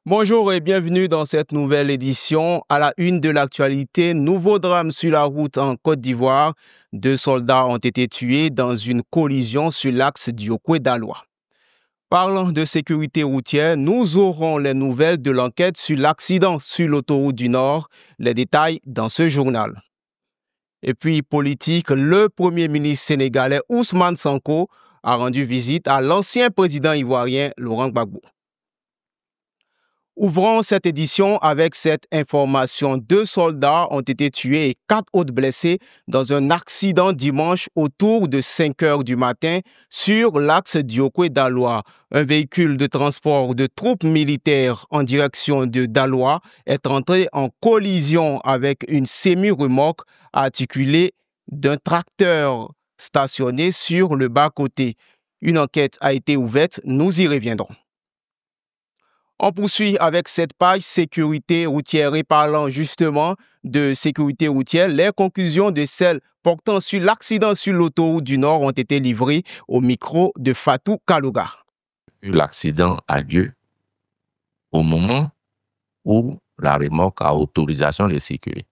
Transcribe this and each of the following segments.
Bonjour et bienvenue dans cette nouvelle édition. À la une de l'actualité, nouveau drame sur la route en Côte d'Ivoire. 2 soldats ont été tués dans une collision sur l'axe Diokué-Daloa. Parlant de sécurité routière, nous aurons les nouvelles de l'enquête sur l'accident sur l'autoroute du Nord. Les détails dans ce journal. Et puis politique, le premier ministre sénégalais Ousmane Sonko a rendu visite à l'ancien président ivoirien Laurent Gbagbo. Ouvrons cette édition avec cette information. 2 soldats ont été tués et 4 autres blessés dans un accident dimanche autour de 5 heures du matin sur l'axe Diokué-Daloa. Un véhicule de transport de troupes militaires en direction de Daloa est entré en collision avec une semi-remorque articulée d'un tracteur stationné sur le bas-côté. Une enquête a été ouverte, nous y reviendrons. On poursuit avec cette page sécurité routière et parlant justement de sécurité routière, les conclusions de celles portant sur l'accident sur l'autoroute du Nord ont été livrées au micro de Fatou Kalouga. L'accident a lieu au moment où la remorque a autorisation de circuler.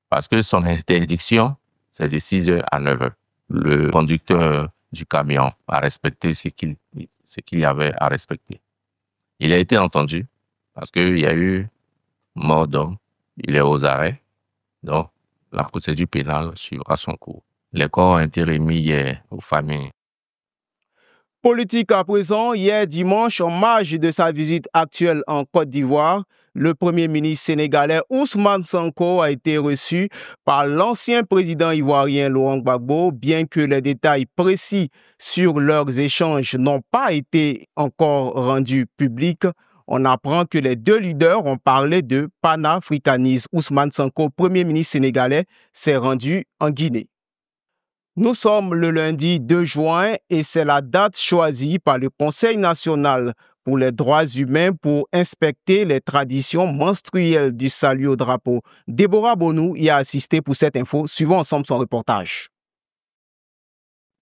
Parce que son interdiction, c'est de 6 h à 9 h. Le conducteur du camion a respecté ce qu'il y avait à respecter. Il a été entendu parce qu'il y a eu mort d'homme, il est aux arrêts, donc la procédure pénale suivra son cours. Les corps ont été remis hier aux familles. Politique à présent, hier dimanche, en marge de sa visite actuelle en Côte d'Ivoire, le premier ministre sénégalais Ousmane Sonko a été reçu par l'ancien président ivoirien Laurent Gbagbo, bien que les détails précis sur leurs échanges n'ont pas été encore rendus publics. On apprend que les 2 leaders ont parlé de panafricanisme. Ousmane Sonko, premier ministre sénégalais, s'est rendu en Guinée. Nous sommes le lundi 2 juin et c'est la date choisie par le Conseil national pour les droits humains pour inspecter les traditions menstruelles du salut au drapeau. Déborah Bonou y a assisté pour cette info. Suivons ensemble son reportage.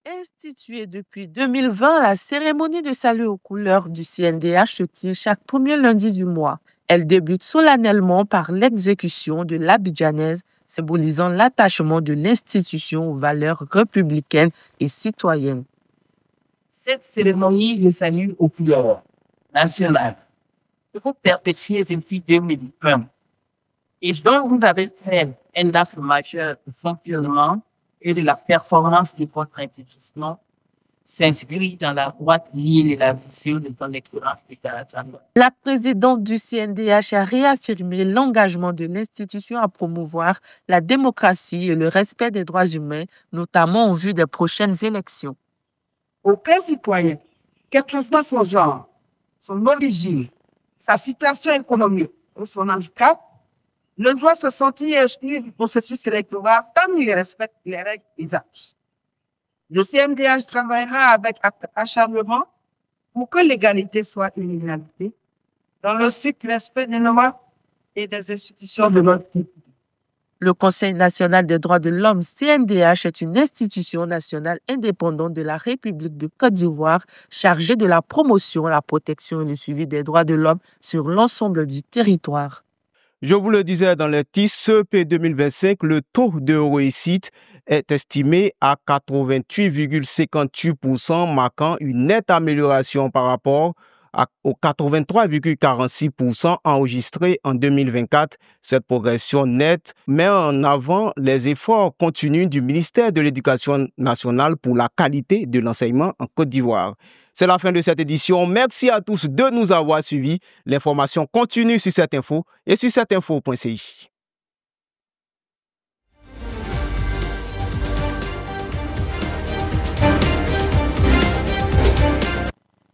Instituée depuis 2020, la cérémonie de salut aux couleurs du CNDH se tient chaque premier lundi du mois. Elle débute solennellement par l'exécution de l'abidjanaise, symbolisant l'attachement de l'institution aux valeurs républicaines et citoyennes. Cette cérémonie de salut aux couleurs nationales que vous perpétuez depuis 2020 et dont vous avez fait un acte majeur de fonctionnement et de la performance de votre institution s'inscrit dans la droite ligne de la vision de son excellence d'État. La présidente du CNDH a réaffirmé l'engagement de l'institution à promouvoir la démocratie et le respect des droits humains, notamment en vue des prochaines élections. Aucun citoyen, quel que soit son genre, son origine, sa situation économique ou son handicap, ne doit se sentir exclu du processus électoral tant qu'il respecte les règles et actes. Le CNDH travaillera avec acharnement pour que l'égalité soit une réalité dans le strict respect des normes et des institutions de notre pays. Le Conseil national des droits de l'homme, CNDH, est une institution nationale indépendante de la République de Côte d'Ivoire chargée de la promotion, la protection et le suivi des droits de l'homme sur l'ensemble du territoire. Je vous le disais dans le titre, CEP 2025, le taux de réussite est estimé à 88,58%, marquant une nette amélioration par rapport aux 83,46% enregistrés en 2024. Cette progression nette met en avant les efforts continus du ministère de l'Éducation nationale pour la qualité de l'enseignement en Côte d'Ivoire. C'est la fin de cette édition. Merci à tous de nous avoir suivis. L'information continue sur cette info et sur cetteinfo.ci.